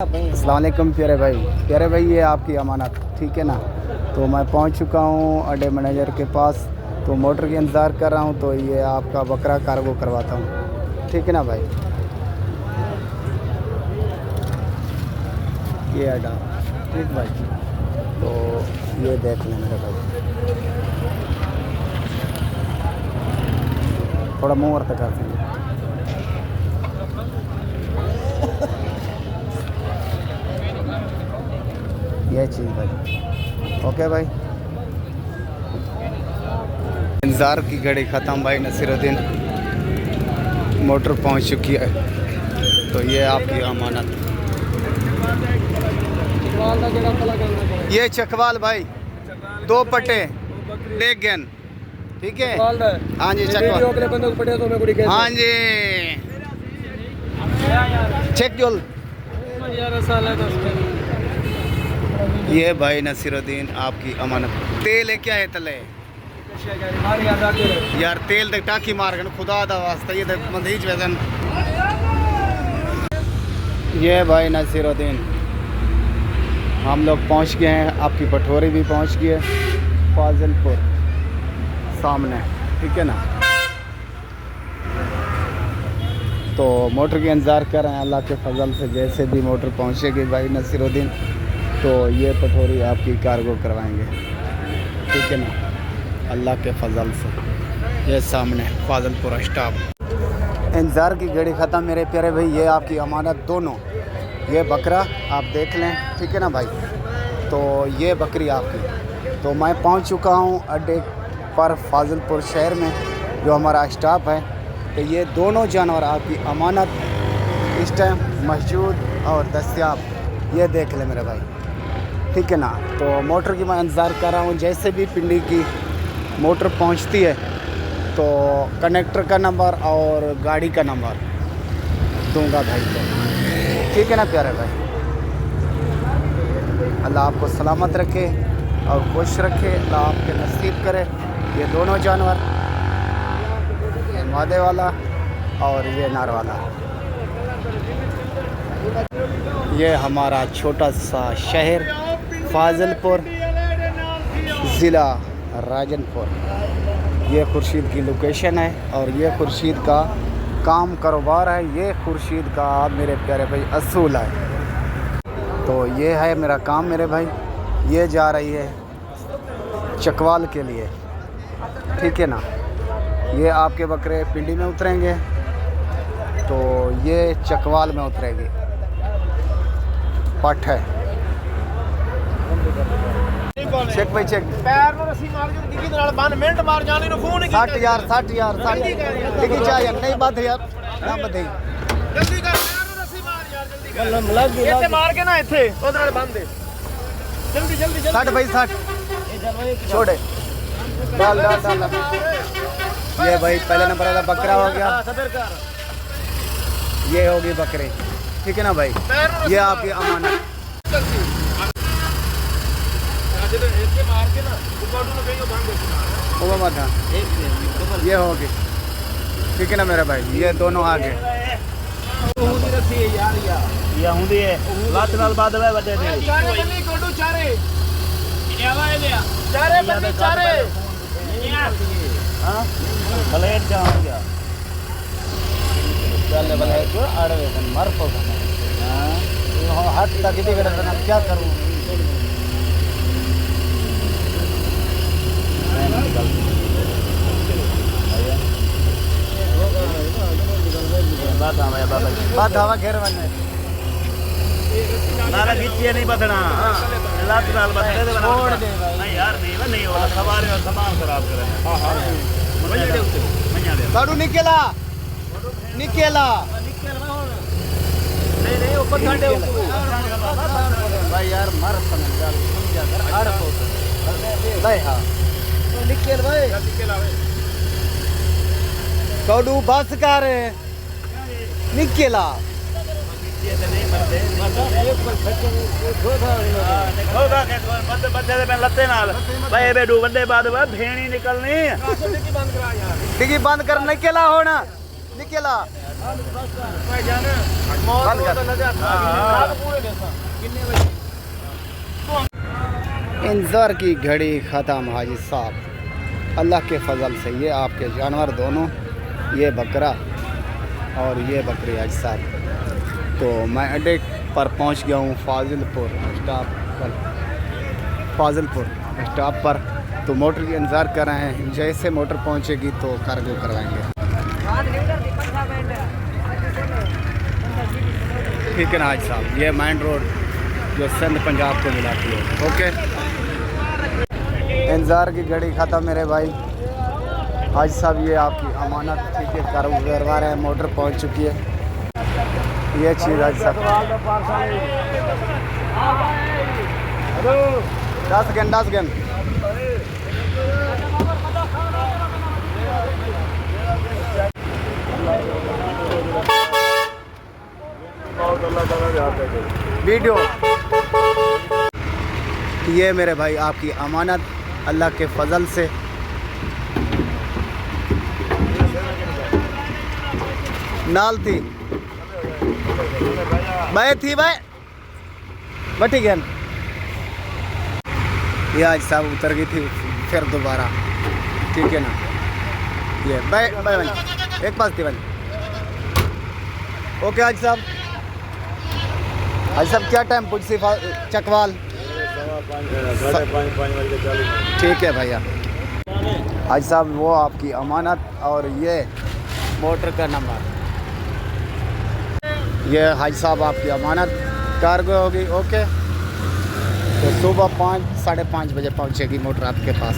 अस्सलाम वालेकुम प्यारे भाई ये आपकी अमानत ठीक है ना। तो मैं पहुंच चुका हूं अड्डे मैनेजर के पास, तो मोटर की इंतज़ार कर रहा हूं। तो ये आपका बकरा कार्गो करवाता हूं, ठीक है ना भाई। ये अड्डा ठीक भाई, तो ये देख लें मेरे भाई, थोड़ा मुँह और तक करते हैं। ये चीज़ भाई, ओके भाई। इंतज़ार की घड़ी ख़त्म भाई, नसीरुद्दीन मोटर पहुंच चुकी है। तो ये आपकी अमानत, ये चकवाल भाई, 2 पट्टे डेगन ठीक है। हाँ जी चकवाल, हाँ जी चेक जोल। ये भाई नसीरुद्दीन आपकी अमानत। तेल है क्या है तले यार, तेल तक टाकी मार गए खुदा दा वास्ता। ये मंदीज वजन। ये भाई नसीरुद्दीन, हम लोग पहुंच गए हैं। आपकी पठोरी भी पहुंच गई है, फाजिलपुर सामने, ठीक है ना। तो मोटर की इंतज़ार कर रहे हैं, अल्लाह के फजल से जैसे भी मोटर पहुंचेगी भाई नसीरुद्दीन, तो ये पठोरी आपकी कार्गो करवाएंगे, ठीक है ना, अल्लाह के फजल से। ये सामने फाजिलपुर स्टॉप। इंतज़ार की घड़ी ख़त्म मेरे प्यारे भाई। ये आपकी अमानत दोनों, ये बकरा आप देख लें, ठीक है ना भाई। तो ये बकरी आपकी। तो मैं पहुंच चुका हूं अड्डे पर फाजिलपुर शहर में, जो हमारा स्टॉप है। तो ये दोनों जानवर आपकी अमानत इस टाइम मौजूद और दस्तयाब, ये देख लें मेरे भाई, ठीक है ना। तो मोटर की मैं इंतज़ार कर रहा हूँ, जैसे भी पिंडी की मोटर पहुँचती है तो कनेक्टर का नंबर और गाड़ी का नंबर दूंगा भाई को, ठीक है ना प्यारे भाई। अल्लाह आपको सलामत रखे और खुश रखे, अल्लाह आपके नसीब करे। ये दोनों जानवर, ये मादे वाला और ये नार वाला। ये हमारा छोटा सा शहर फाजिलपुर, ज़िला राजनपुर। ये खुर्शीद की लोकेशन है और ये खुर्शीद का काम कारोबार है। ये खुर्शीद का मेरे प्यारे भाई असूल है। तो ये है मेरा काम मेरे भाई। ये जा रही है चकवाल के लिए, ठीक है ना। ये आपके बकरे पिंडी में उतरेंगे, तो ये चकवाल में उतरेगी। पट है, चेक भाई चेक। पैर में रस्सी मार के डिग्गी नाल बन मिनट मार जाने नु फोन ही 60 यार 60 यार 60 डिग्गी चाह यार नहीं बात यार ना बधई जल्दी कर। पैर में रस्सी मार यार जल्दी कर, लग गई इथे मार के ना इथे उधर नाल बंद दे जल्दी जल्दी जल्दी। 60 भाई 60 छोड़े डाल डाल डाल। ये भाई पहले नंबर वाला बकरा हो गया, ये होगी बकरी, ठीक है ना भाई। ये आपकी अमानत। ये होगी, ठीक है ना मेरा भाई। ये दोनों आगे क्या करूँ। बात हवा घेर बनने नाला खींचिए नहीं बदना लात नाल बदले दे छोड़ दे भाई यार नहीं वाला सवार और सामान खराब करे। हां हां मन्या दे साडू निकेला निकेला नहीं ऊपर काटे भाई यार मर समझ कर अड़ को भाई। हां निकेल भाई निकेला भाई साडू बस कर निकेला डिग्गी बंद कर निकेला होना निकेला इंतज़ार की घड़ी ख़त्म हाजी साहब, अल्लाह के फजल से ये आपके जानवर दोनों, ये बकरा और ये बकरी हाजी साहब। तो मैं अड्डे पर पहुंच गया हूँ फाजिलपुर स्टॉप पर। तो मोटर की इंतज़ार कर रहे हैं, जैसे मोटर पहुंचेगी तो कार्गो करवाएंगे। ठीक है ना हाजी साहब, ये मेन रोड जो सिंध पंजाब को मिलाती है। ओके, इंतज़ार की घड़ी ख़त्म मेरे भाई। हाजी साहब ये आपकी अमानत, ठीक है, कार्गो करवा रहे हैं। मोटर पहुंच चुकी है, ये चीज़ हाजी साहब। 10 सेकेंड। वीडियो ये मेरे भाई आपकी अमानत, अल्लाह के फजल से। नाल थी भाई, ठीक है। ये आज साहब उतर गई थी फिर दोबारा, ठीक है ना। ये भाई एक पास थी भाई। ओके हाजी साहब, हाजी साहब क्या टाइम पुछ चकवाल? 5:30 ठीक है भैया। हाजी साहब वो आपकी अमानत और ये मोटर का नंबर, ये हाजी साहब आपकी अमानत कार्गो होगी। ओके, तो सुबह 5 साढ़े 5 बजे पहुंचेगी मोटर आपके पास।